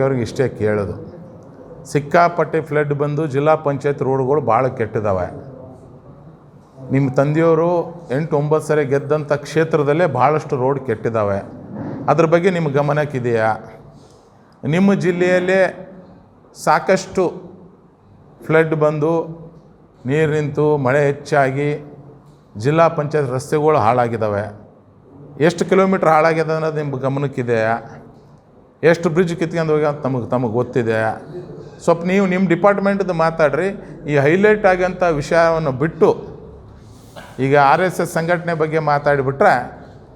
ಅವ್ರಿಗೆ ಇಷ್ಟೇ ಕೇಳೋದು, ಸಿಕ್ಕಾಪಟ್ಟೆ ಫ್ಲಡ್ ಬಂದು ಜಿಲ್ಲಾ ಪಂಚಾಯತ್ ರೋಡ್ಗಳು ಭಾಳ ಕೆಟ್ಟಿದ್ದಾವೆ. ನಿಮ್ಮ ತಂದೆಯವರು 8-9 ಸರಿ ಗೆದ್ದಂಥ ಕ್ಷೇತ್ರದಲ್ಲೇ ಭಾಳಷ್ಟು ರೋಡ್ ಕೆಟ್ಟಿದ್ದಾವೆ. ಅದ್ರ ಬಗ್ಗೆ ನಿಮ್ಮ ಗಮನಕ್ಕಿದೆಯಾ? ನಿಮ್ಮ ಜಿಲ್ಲೆಯಲ್ಲೇ ಸಾಕಷ್ಟು ಫ್ಲಡ್ ಬಂದು ನೀರು ನಿಂತು ಮಳೆ ಹೆಚ್ಚಾಗಿ ಜಿಲ್ಲಾ ಪಂಚಾಯತ್ ರಸ್ತೆಗಳು ಹಾಳಾಗಿದ್ದಾವೆ. ಎಷ್ಟು ಕಿಲೋಮೀಟ್ರ್ ಹಾಳಾಗಿದೆ ಅನ್ನೋದು ನಿಮ್ಮ ಗಮನಕ್ಕಿದೆಯಾ? ಎಷ್ಟು ಬ್ರಿಡ್ಜ್ ಕಿತ್ಕೊಂಡು ಹೋಗಿ ಅಂತ ತಮಗೆ ಗೊತ್ತಿದೆ. ಸ್ವಲ್ಪ ನೀವು ನಿಮ್ಮ ಡಿಪಾರ್ಟ್ಮೆಂಟ್ದು ಮಾತಾಡ್ರಿ. ಈ ಹೈಲೈಟ್ ಆಗೋಂಥ ವಿಷಯವನ್ನು ಬಿಟ್ಟು ಈಗ RSS ಸಂಘಟನೆ ಬಗ್ಗೆ ಮಾತಾಡಿಬಿಟ್ರೆ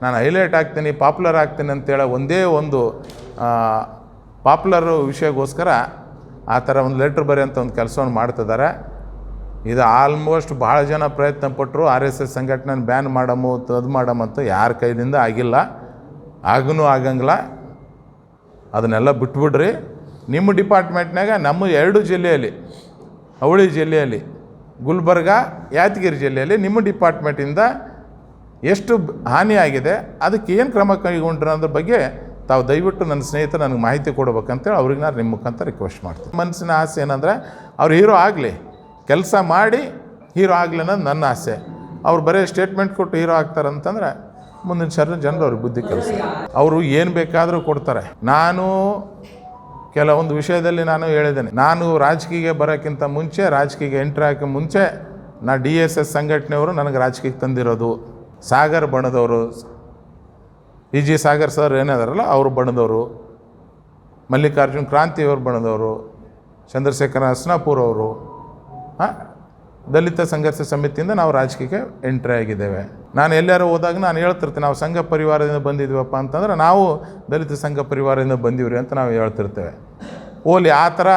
ನಾನು ಹೈಲೈಟ್ ಆಗ್ತೀನಿ, ಪಾಪ್ಯುಲರ್ ಆಗ್ತೀನಿ ಅಂತೇಳಿ ಒಂದೇ ಒಂದು ಪಾಪ್ಯುಲರ್ ವಿಷಯಕ್ಕೋಸ್ಕರ ಆ ಥರ ಒಂದು ಲೆಟ್ರ್ ಬರೆಯೋಂಥ ಒಂದು ಕೆಲಸವನ್ನು ಮಾಡ್ತಿದ್ದಾರೆ. ಇದು ಆಲ್ಮೋಸ್ಟ್ ಭಾಳ ಜನ ಪ್ರಯತ್ನ ಪಟ್ಟರು RSS ಸಂಘಟನೆ ಬ್ಯಾನ್ ಮಾಡಮು ಅದು ಮಾಡಮಂತ ಯಾರ ಕೈಲಿಂದ ಆಗಿಲ್ಲ, ಆಗನೂ ಆಗಂಗಿಲ್ಲ. ಅದನ್ನೆಲ್ಲ ಬಿಟ್ಬಿಡ್ರಿ. ನಿಮ್ಮ ಡಿಪಾರ್ಟ್ಮೆಂಟ್ನಾಗ ನಮ್ಮ 2 ಜಿಲ್ಲೆಯಲ್ಲಿ, ಅವಳಿ ಜಿಲ್ಲೆಯಲ್ಲಿ, ಗುಲ್ಬರ್ಗ, ಯಾದಗಿರಿ ಜಿಲ್ಲೆಯಲ್ಲಿ ನಿಮ್ಮ ಡಿಪಾರ್ಟ್ಮೆಂಟಿಂದ ಎಷ್ಟು ಹಾನಿಯಾಗಿದೆ, ಅದಕ್ಕೆ ಏನು ಕ್ರಮ ಕೈಗೊಂಡ್ರು ಅನ್ನೋದ್ರ ಬಗ್ಗೆ ತಾವು ದಯವಿಟ್ಟು ನನ್ನ ಸ್ನೇಹಿತರು ನನಗೆ ಮಾಹಿತಿ ಕೊಡ್ಬೇಕಂತೇಳಿ ಅವ್ರಿಗೆ ನಾನು ನಿಮ್ಮ ಮುಖಾಂತರ ರಿಕ್ವೆಸ್ಟ್ ಮಾಡ್ತೀನಿ. ಮನಸ್ಸಿನ ಆಸೆ ಏನಂದರೆ ಅವ್ರು ಹೀರೋ ಆಗಲಿ, ಕೆಲಸ ಮಾಡಿ ಹೀರೋ ಆಗಲಿ ಅನ್ನೋದು ನನ್ನ ಆಸೆ. ಅವ್ರು ಬರೀ ಸ್ಟೇಟ್ಮೆಂಟ್ ಕೊಟ್ಟು ಹೀರೋ ಆಗ್ತಾರಂತಂದ್ರೆ ಮುಂದಿನ ಜನರು ಅವ್ರಿಗೆ ಬುದ್ಧಿ ಕೆಲಸ. ಅವರು ಏನು ಬೇಕಾದರೂ ಕೊಡ್ತಾರೆ. ನಾನು ಕೆಲವೊಂದು ವಿಷಯದಲ್ಲಿ ನಾನು ಹೇಳಿದ್ದೇನೆ, ನಾನು ರಾಜಕೀಯಕ್ಕೆ ಬರೋಕ್ಕಿಂತ ಮುಂಚೆ, ರಾಜಕೀಯಕ್ಕೆ ಎಂಟ್ರಿ ಹಾಕೋ ಮುಂಚೆ ನಾ DSS ಸಂಘಟನೆಯವರು ನನಗೆ ರಾಜಕೀಯಕ್ಕೆ ತಂದಿರೋದು. ಸಾಗರ್ ಬಣದವರು, EG ಸಾಗರ್ ಸರ್ ಏನಾದಾರಲ್ಲ ಅವರು ಬಣದವರು, ಮಲ್ಲಿಕಾರ್ಜುನ್ ಕ್ರಾಂತಿಯವರು ಬಣದವರು, ಚಂದ್ರಶೇಖರ ಹಸ್ನಾಪುರ್ ಅವರು, ದಲಿತ ಸಂಘರ್ಷ ಸಮಿತಿಯಿಂದ ನಾವು ರಾಜಕೀಯಕ್ಕೆ ಎಂಟ್ರಿ ಆಗಿದ್ದೇವೆ. ನಾನು ಎಲ್ಲರೂ ಹೋದಾಗ ನಾನು ಹೇಳ್ತಿರ್ತೀನಿ, ನಾವು ಸಂಘ ಪರಿವಾರದಿಂದ ಬಂದಿದ್ದೀವಪ್ಪ ಅಂತಂದ್ರೆ ನಾವು ದಲಿತ ಸಂಘ ಪರಿವಾರದಿಂದ ಬಂದೀವ್ರಿ ಅಂತ ನಾವು ಹೇಳ್ತಿರ್ತೇವೆ. ಓಲಿ ಆ ಥರ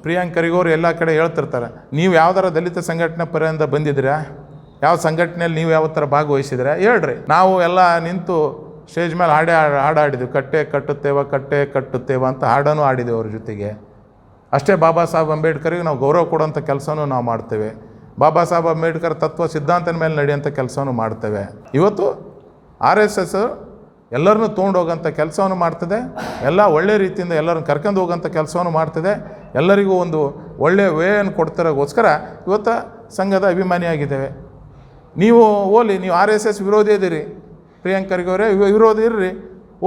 ಪ್ರಿಯಾಂಕ್ ಖರ್ಗೆಯವರು ಎಲ್ಲ ಕಡೆ ಹೇಳ್ತಿರ್ತಾರೆ, ನೀವು ಯಾವ್ದಾರ ದಲಿತ ಸಂಘಟನೆ ಪರಿಯಿಂದ ಬಂದಿದ್ದೀರಾ, ಯಾವ ಸಂಘಟನೆಯಲ್ಲಿ ನೀವು ಯಾವ ಥರ ಭಾಗವಹಿಸಿದ್ರೆ ಹೇಳ್ರಿ. ನಾವು ಎಲ್ಲ ನಿಂತು ಸ್ಟೇಜ್ ಮೇಲೆ ಹಾಡಾಡಿದ್ವಿ, ಕಟ್ಟೆ ಕಟ್ಟುತ್ತೇವ ಅಂತ ಹಾಡನ್ನು ಆಡಿದ್ದೀವಿ ಅವ್ರ ಜೊತೆಗೆ. ಅಷ್ಟೇ ಬಾಬಾ ಸಾಹೇಬ್ ಅಂಬೇಡ್ಕರ್ಗೆ ನಾವು ಗೌರವ ಕೊಡೋಂಥ ಕೆಲಸನೂ ನಾವು ಮಾಡ್ತೇವೆ. ಬಾಬಾ ಸಾಹೇಬ್ ಅಂಬೇಡ್ಕರ್ ತತ್ವ ಸಿದ್ಧಾಂತದ ಮೇಲೆ ನಡೆಯೋಂಥ ಕೆಲಸವನ್ನು ಮಾಡ್ತೇವೆ. ಇವತ್ತು RSS ಎಲ್ಲರನ್ನೂ ತೊಗೊಂಡೋಗೋಂಥ ಕೆಲಸವನ್ನು ಮಾಡ್ತದೆ. ಎಲ್ಲ ಒಳ್ಳೆ ರೀತಿಯಿಂದ ಎಲ್ಲರನ್ನು ಕರ್ಕೊಂಡು ಹೋಗೋಂಥ ಕೆಲಸವನ್ನು ಮಾಡ್ತದೆ. ಎಲ್ಲರಿಗೂ ಒಂದು ಒಳ್ಳೆಯ ವೇಯನ್ನು ಕೊಡ್ತಿರೋಗೋಸ್ಕರ ಇವತ್ತು ಸಂಘದ ಅಭಿಮಾನಿಯಾಗಿದ್ದೇವೆ. ನೀವು ಓಲಿ, ನೀವು RSS ವಿರೋಧಿ ಇದ್ದೀರಿ, ಪ್ರಿಯಾಂಕ್ ಖರ್ಗೆ ಅವರೇ ವಿರೋಧಿ ಇರ್ರಿ,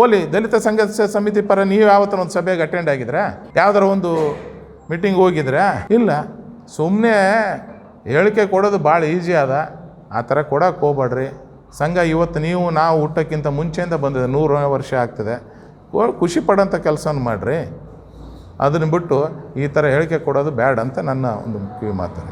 ಓಲಿ ದಲಿತ ಸಂಘರ್ಷ ಸಮಿತಿ ಪರ ನೀವು ಯಾವತ್ತೂ ಒಂದು ಸಭೆಗೆ ಅಟೆಂಡ್ ಆಗಿದ್ರೆ, ಯಾವ್ದಾರ ಒಂದು ಮೀಟಿಂಗ್ ಹೋಗಿದ್ರೆ? ಇಲ್ಲ. ಸುಮ್ಮನೆ ಹೇಳಿಕೆ ಕೊಡೋದು ಭಾಳ ಈಸಿ ಅದ. ಆ ಥರ ಕೊಡೋಕೆ ಹೋಗ್ಬೇಡ್ರಿ. ಸಂಘ ಇವತ್ತು ನಾವು ಹುಟ್ಟೋಕ್ಕಿಂತ ಮುಂಚೆಯಿಂದ ಬಂದಿದೆ, 100 ವರ್ಷ ಆಗ್ತದೆ. ಖುಷಿ ಪಡೋಂಥ ಕೆಲಸವನ್ನು ಮಾಡಿರಿ. ಅದನ್ನು ಬಿಟ್ಟು ಈ ಥರ ಹೇಳಿಕೆ ಕೊಡೋದು ಬ್ಯಾಡ್ ಅಂತ ನನ್ನ ಒಂದು ಕಿವಿ ಮಾತು.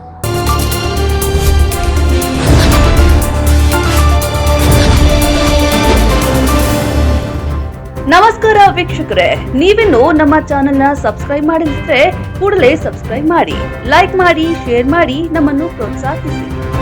ನಮಸ್ಕಾರ ವೀಕ್ಷಕರೇ, ನೀವಿನ್ನು ನಮ್ಮ ಚಾನೆಲ್ನ ಸಬ್ಸ್ಕ್ರೈಬ್ ಮಾಡಿದ್ರೆ ಕೂಡಲೇ ಸಬ್ಸ್ಕ್ರೈಬ್ ಮಾಡಿ, ಲೈಕ್ ಮಾಡಿ, ಶೇರ್ ಮಾಡಿ, ನಮ್ಮನ್ನು ಪ್ರೋತ್ಸಾಹಿಸಿ.